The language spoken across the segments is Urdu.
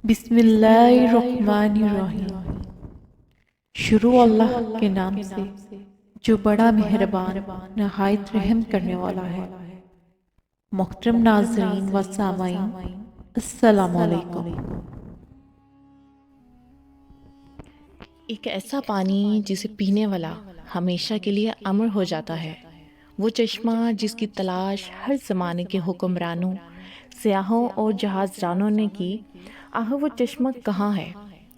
بسم اللہ الرحمن الرحیم۔ شروع اللہ کے نام سے جو بڑا مہربان نہایت رحم کرنے والا ہے۔ محترم ناظرین و سامعین، السلام علیکم۔ ایک ایسا پانی جسے پینے والا ہمیشہ کے لیے امر ہو جاتا ہے، وہ چشمہ جس کی تلاش ہر زمانے کے حکمرانوں، سیاحوں اور جہاز رانوں نے کی، وہ چشمہ کہاں ہے؟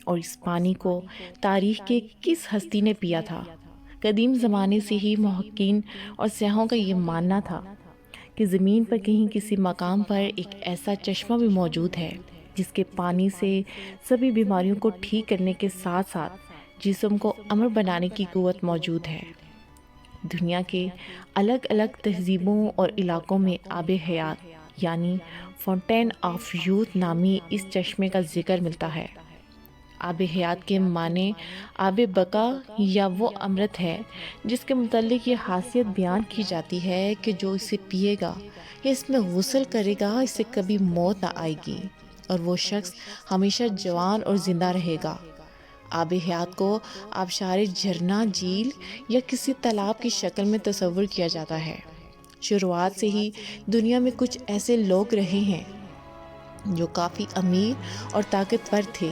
اور اس پانی کو تاریخ کے کس ہستی نے پیا تھا؟ قدیم زمانے سے ہی محققین اور سیاحوں کا یہ ماننا تھا کہ زمین پر کہیں کسی مقام پر ایک ایسا چشمہ بھی موجود ہے جس کے پانی سے سبھی بیماریوں کو ٹھیک کرنے کے ساتھ ساتھ جسم کو امر بنانے کی قوت موجود ہے۔ دنیا کے الگ الگ تہذیبوں اور علاقوں میں آب حیات یعنی فاؤنٹین آف یوتھ نامی اس چشمے کا ذکر ملتا ہے۔ آب حیات کے معنی آب بقا یا وہ امرت ہے جس کے متعلق یہ خاصیت بیان کی جاتی ہے کہ جو اسے پیے گا یا اس میں غسل کرے گا اسے کبھی موت نہ آئے گی اور وہ شخص ہمیشہ جوان اور زندہ رہے گا۔ آب حیات کو آبشار جھرنا، جھیل یا کسی تالاب کی شکل میں تصور کیا جاتا ہے۔ شروعات سے ہی دنیا میں کچھ ایسے لوگ رہے ہیں جو کافی امیر اور طاقتور تھے۔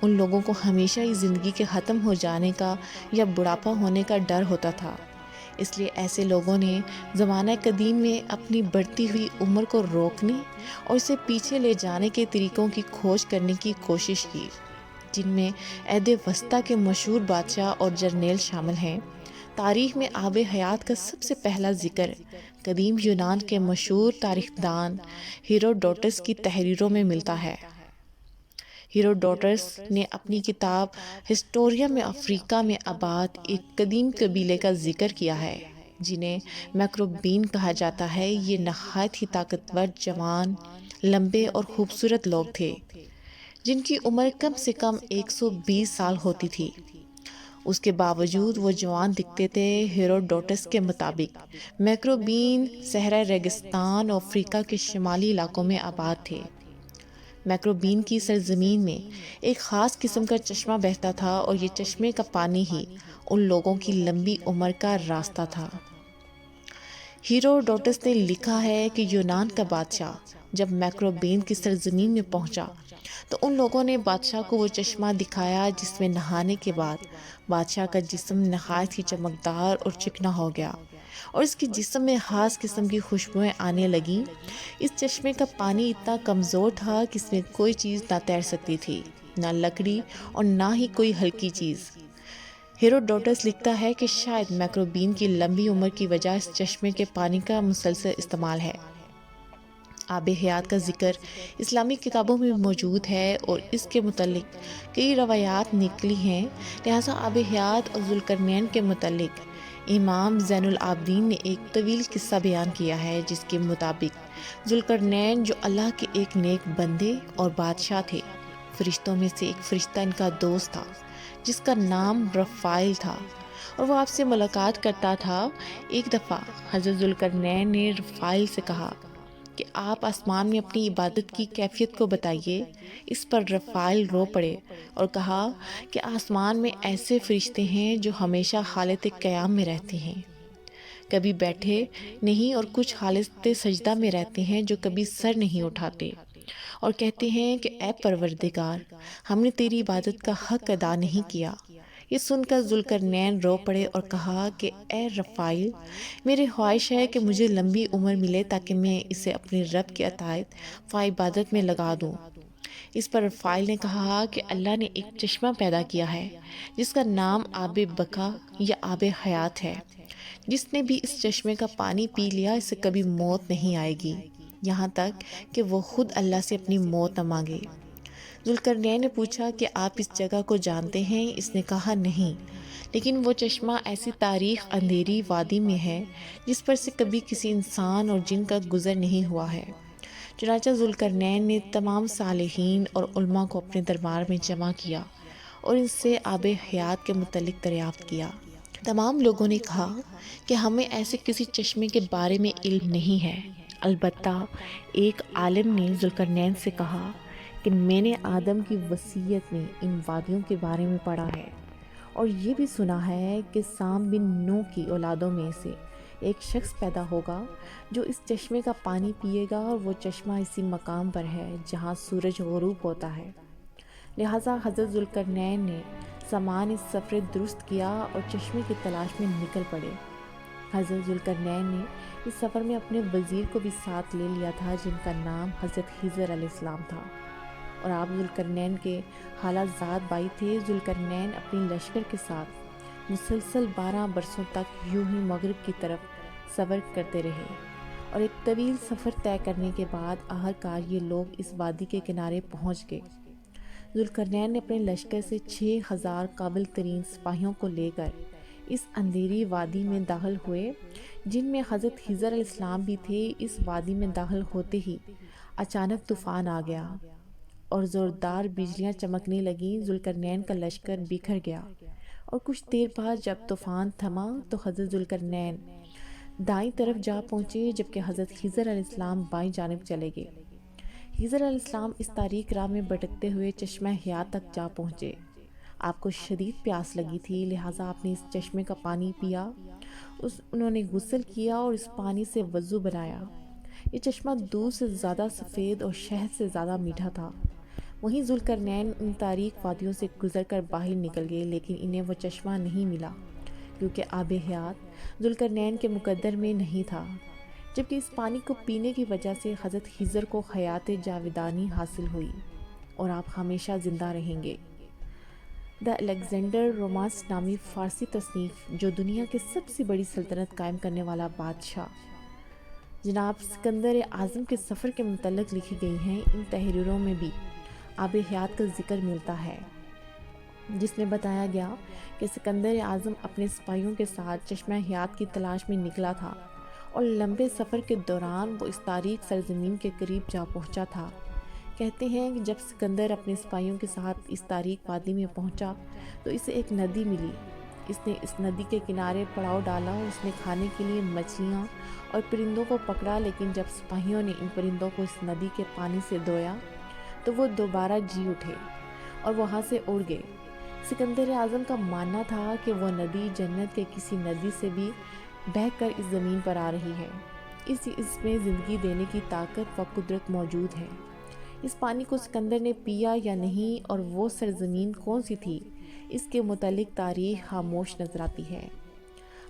ان لوگوں کو ہمیشہ ہی زندگی کے ختم ہو جانے کا یا بڑھاپا ہونے کا ڈر ہوتا تھا، اس لیے ایسے لوگوں نے زمانہ قدیم میں اپنی بڑھتی ہوئی عمر کو روکنے اور اسے پیچھے لے جانے کے طریقوں کی کھوج کرنے کی کوشش کی، جن میں عہد وسطیٰ کے مشہور بادشاہ اور جرنیل شامل ہیں۔ تاریخ میں آب حیات کا سب سے پہلا ذکر قدیم یونان کے مشہور تاریخ دان ہیروڈوٹس کی تحریروں میں ملتا ہے۔ ہیروڈوٹس نے اپنی کتاب ہسٹوریا میں افریقہ میں آباد ایک قدیم قبیلے کا ذکر کیا ہے جنہیں میکروبین کہا جاتا ہے۔ یہ نہایت ہی طاقتور، جوان، لمبے اور خوبصورت لوگ تھے جن کی عمر کم سے کم 120 سال ہوتی تھی۔ اس کے باوجود وہ جوان دکھتے تھے۔ ہیروڈوٹس کے مطابق میکروبین صحرائے ریگستان اور افریقہ کے شمالی علاقوں میں آباد تھے۔ میکروبین کی سرزمین میں ایک خاص قسم کا چشمہ بہتا تھا اور یہ چشمے کا پانی ہی ان لوگوں کی لمبی عمر کا راستہ تھا۔ ہیروڈوٹس نے لکھا ہے کہ یونان کا بادشاہ جب میکروبین کی سرزمین میں پہنچا تو ان لوگوں نے بادشاہ کو وہ چشمہ دکھایا جس میں نہانے کے بعد بادشاہ کا جسم نہایت ہی چمکدار اور چکنا ہو گیا اور اس کے جسم میں خاص قسم کی خوشبوئیں آنے لگیں۔ اس چشمے کا پانی اتنا کمزور تھا کہ اس میں کوئی چیز نہ تیر سکتی تھی، نہ لکڑی اور نہ ہی کوئی ہلکی چیز۔ ہیروڈوٹس لکھتا ہے کہ شاید میکروبین کی لمبی عمر کی وجہ اس چشمے کے پانی کا مسلسل استعمال ہے۔ آب حیات کا ذکر اسلامی کتابوں میں موجود ہے اور اس کے متعلق کئی روایات نکلی ہیں، لہٰذا آب حیات اور ذوالقرنین کے متعلق امام زین العابدین نے ایک طویل قصہ بیان کیا ہے جس کے مطابق ذوالقرنین جو اللہ کے ایک نیک بندے اور بادشاہ تھے، فرشتوں میں سے ایک فرشتہ ان کا دوست تھا جس کا نام رفائل تھا اور وہ آپ سے ملاقات کرتا تھا۔ ایک دفعہ حضرت ذوالقرنین نے رفائل سے کہا کہ آپ آسمان میں اپنی عبادت کی کیفیت کو بتائیے۔ اس پر رفائل رو پڑے اور کہا کہ آسمان میں ایسے فرشتے ہیں جو ہمیشہ حالت قیام میں رہتے ہیں، کبھی بیٹھے نہیں، اور کچھ حالت سجدہ میں رہتے ہیں جو کبھی سر نہیں اٹھاتے اور کہتے ہیں کہ اے پروردگار، ہم نے تیری عبادت کا حق ادا نہیں کیا۔ یہ سن کر ذوالقرنین رو پڑے اور کہا کہ اے رفائل، میری خواہش ہے کہ مجھے لمبی عمر ملے تاکہ میں اسے اپنے رب کی اطاعت و عبادت میں لگا دوں۔ اس پر رفائل نے کہا کہ اللہ نے ایک چشمہ پیدا کیا ہے جس کا نام آب بقا یا آب حیات ہے۔ جس نے بھی اس چشمے کا پانی پی لیا اسے کبھی موت نہیں آئے گی یہاں تک کہ وہ خود اللہ سے اپنی موت نہ مانگے۔ ذوالقرنین نے پوچھا کہ آپ اس جگہ کو جانتے ہیں؟ اس نے کہا نہیں، لیکن وہ چشمہ ایسی تاریخ اندھیری وادی میں ہے جس پر سے کبھی کسی انسان اور جن کا گزر نہیں ہوا ہے۔ چنانچہ ذوالقرنین نے تمام صالحین اور علماء کو اپنے دربار میں جمع کیا اور ان سے آب حیات کے متعلق دریافت کیا۔ تمام لوگوں نے کہا کہ ہمیں ایسے کسی چشمے کے بارے میں علم نہیں ہے، البتہ ایک عالم نے ذوالقرنین سے کہا لیکن میں نے آدم کی وصیت میں ان وادیوں کے بارے میں پڑھا ہے، اور یہ بھی سنا ہے کہ سام بن نو کی اولادوں میں سے ایک شخص پیدا ہوگا جو اس چشمے کا پانی پیے گا، اور وہ چشمہ اسی مقام پر ہے جہاں سورج غروب ہوتا ہے۔ لہٰذا حضرت ذوالقرنین نے سامان اس سفر درست کیا اور چشمے کی تلاش میں نکل پڑے۔ حضرت ذوالقرنین نے اس سفر میں اپنے وزیر کو بھی ساتھ لے لیا تھا جن کا نام حضرت خضر علیہ السلام تھا، اور آپ ذوالقرنین کے خالہ زاد بھائی تھے۔ ذوالقرنین اپنی لشکر کے ساتھ مسلسل 12 برسوں تک یوں ہی مغرب کی طرف سفر کرتے رہے، اور ایک طویل سفر طے کرنے کے بعد آخرکار یہ لوگ اس وادی کے کنارے پہنچ گئے۔ ذوالقرنین نے اپنے لشکر سے 6000 قابل ترین سپاہیوں کو لے کر اس اندھیری وادی میں داخل ہوئے، جن میں حضرت خضر علیہ السلام بھی تھے۔ اس وادی میں داخل ہوتے ہی اچانک طوفان آ گیا اور زوردار بجلیاں چمکنے لگیں۔ ذوالقرنین کا لشکر بکھر گیا، اور کچھ دیر بعد جب طوفان تھما تو حضرت ذوالقرنین دائیں طرف جا پہنچے، جبکہ حضرت خضر علیہ السلام بائیں جانب چلے گئے۔ خضر علیہ السلام اس تاریک راہ میں بھٹکتے ہوئے چشمہ حیات تک جا پہنچے۔ آپ کو شدید پیاس لگی تھی، لہٰذا آپ نے اس چشمے کا پانی پیا، انہوں نے غسل کیا اور اس پانی سے وضو بنایا۔ یہ چشمہ دودھ سے زیادہ سفید اور شہد سے زیادہ میٹھا تھا۔ وہیں ذوالقرنین ان تاریک وادیوں سے گزر کر باہر نکل گئے، لیکن انہیں وہ چشمہ نہیں ملا، کیونکہ آب حیات ذوالقرنین کے مقدر میں نہیں تھا، جبکہ اس پانی کو پینے کی وجہ سے حضرت خضر کو حیات جاودانی حاصل ہوئی اور آپ ہمیشہ زندہ رہیں گے۔ دا الیگزینڈر رومانس نامی فارسی تصنیف، جو دنیا کی سب سے بڑی سلطنت قائم کرنے والا بادشاہ جناب سکندر اعظم کے سفر کے متعلق لکھی گئی ہیں، ان تحریروں میں بھی آب حیات کا ذکر ملتا ہے، جس میں بتایا گیا کہ سکندر اعظم اپنے سپاہیوں کے ساتھ چشمہ حیات کی تلاش میں نکلا تھا، اور لمبے سفر کے دوران وہ اس تاریک سرزمین کے قریب جا پہنچا تھا۔ کہتے ہیں کہ جب سکندر اپنے سپاہیوں کے ساتھ اس تاریک وادی میں پہنچا تو اسے ایک ندی ملی۔ اس نے اس ندی کے کنارے پڑاؤ ڈالا اور اس نے کھانے کے لیے مچھلیاں اور پرندوں کو پکڑا، لیکن جب سپاہیوں نے ان پرندوں کو اس ندی کے پانی سے دھویا تو وہ دوبارہ جی اٹھے اور وہاں سے اڑ گئے۔ سکندر اعظم کا ماننا تھا کہ وہ ندی جنت کے کسی ندی سے بھی بہہ کر اس زمین پر آ رہی ہے، اس میں زندگی دینے کی طاقت و قدرت موجود ہے۔ اس پانی کو سکندر نے پیا یا نہیں، اور وہ سرزمین کون سی تھی، اس کے متعلق تاریخ خاموش نظر آتی ہے۔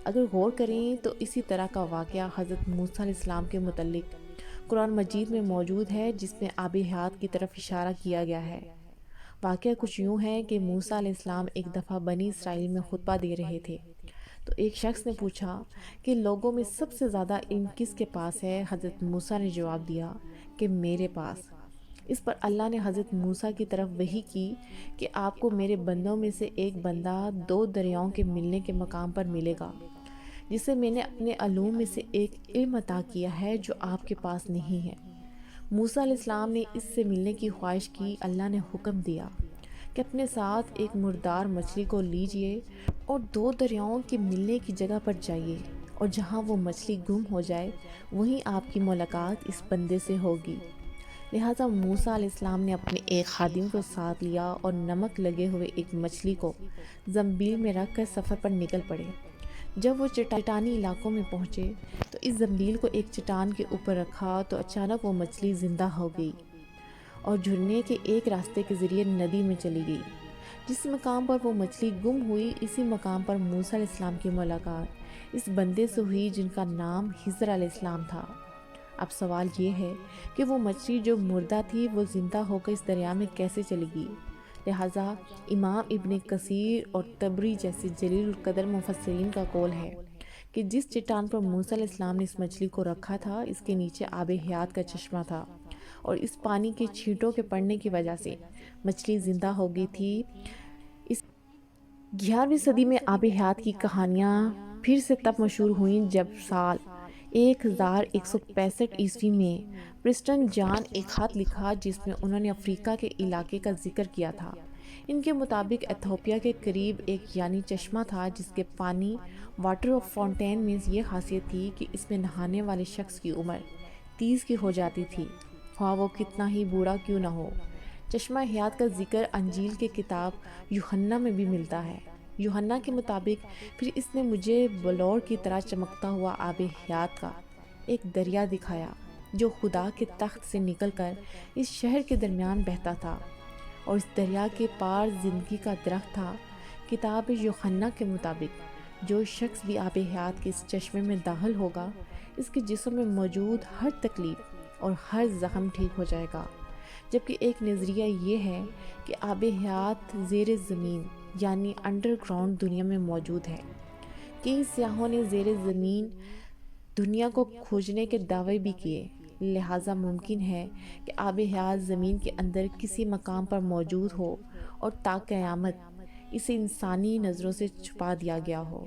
اگر غور کریں تو اسی طرح کا واقعہ حضرت موسیٰ علیہ السلام کے متعلق قرآن مجید میں موجود ہے، جس میں آب حیات کی طرف اشارہ کیا گیا ہے۔ واقعہ کچھ یوں ہے کہ موسیٰ علیہ السلام ایک دفعہ بنی اسرائیل میں خطبہ دے رہے تھے، تو ایک شخص نے پوچھا کہ لوگوں میں سب سے زیادہ علم کس کے پاس ہے؟ حضرت موسیٰ نے جواب دیا کہ میرے پاس۔ اس پر اللہ نے حضرت موسیٰ کی طرف وحی کی کہ آپ کو میرے بندوں میں سے ایک بندہ 2 دریاؤں کے ملنے کے مقام پر ملے گا، جسے میں نے اپنے علوم میں سے ایک علم عطا کیا ہے جو آپ کے پاس نہیں ہے۔ موسیٰ علیہ السلام نے اس سے ملنے کی خواہش کی۔ اللہ نے حکم دیا کہ اپنے ساتھ ایک مردار مچھلی کو لیجئے اور 2 دریاؤں کے ملنے کی جگہ پر جائیے، اور جہاں وہ مچھلی گم ہو جائے وہیں آپ کی ملاقات اس بندے سے ہوگی۔ لہٰذا موسیٰ علیہ السلام نے اپنے ایک خادم کو ساتھ لیا اور نمک لگے ہوئے ایک مچھلی کو زنبیل میں رکھ کر سفر پر نکل پڑے۔ جب وہ چٹانی علاقوں میں پہنچے تو اس زنبیل کو ایک چٹان کے اوپر رکھا تو اچانک وہ مچھلی زندہ ہو گئی اور جھرنے کے ایک راستے کے ذریعے ندی میں چلی گئی۔ جس مقام پر وہ مچھلی گم ہوئی، اسی مقام پر موسیٰ علیہ السلام کی ملاقات اس بندے سے ہوئی جن کا نام خضر علیہ السلام تھا۔ اب سوال یہ ہے کہ وہ مچھلی جو مردہ تھی وہ زندہ ہو کر اس دریا میں کیسے چلی گئی؟ لہٰذا امام ابن کثیر اور طبری جیسے جلیل القدر مفسرین کا قول ہے کہ جس چٹان پر موسیٰ علیہ السلام نے اس مچھلی کو رکھا تھا، اس کے نیچے آب حیات کا چشمہ تھا، اور اس پانی کے چھینٹوں کے پڑنے کی وجہ سے مچھلی زندہ ہو گئی تھی۔ اس 11ویں صدی میں آب حیات کی کہانیاں پھر سے تب مشہور ہوئیں جب سال 1165 عیسوی میں پرسٹن جان ایک خط لکھا جس میں انہوں نے افریقہ کے علاقے کا ذکر کیا تھا۔ ان کے مطابق ایتھوپیا کے قریب ایک یعنی چشمہ تھا جس کے پانی واٹر آف فاؤنٹین میں یہ خاصیت تھی کہ اس میں نہانے والے شخص کی عمر 30 کی ہو جاتی تھی، خواہ وہ کتنا ہی بوڑھا کیوں نہ ہو۔ چشمہ حیات کا ذکر انجیل کے کتاب یوحنا میں بھی ملتا ہے۔ یوحنا کے مطابق پھر اس نے مجھے بلور کی طرح چمکتا ہوا آب حیات کا ایک دریا دکھایا جو خدا کے تخت سے نکل کر اس شہر کے درمیان بہتا تھا، اور اس دریا کے پار زندگی کا درخت تھا۔ کتاب یوحنا کے مطابق جو شخص بھی آب حیات کے اس چشمے میں داخل ہوگا، اس کے جسم میں موجود ہر تکلیف اور ہر زخم ٹھیک ہو جائے گا۔ جبکہ ایک نظریہ یہ ہے کہ آب حیات زیر زمین یعنی انڈر گراؤنڈ دنیا میں موجود ہے۔ کئی سیاحوں نے زیر زمین دنیا کو کھوجنے کے دعوے بھی کیے، لہٰذا ممکن ہے کہ آب حیات زمین کے اندر کسی مقام پر موجود ہو اور تا قیامت اسے انسانی نظروں سے چھپا دیا گیا ہو۔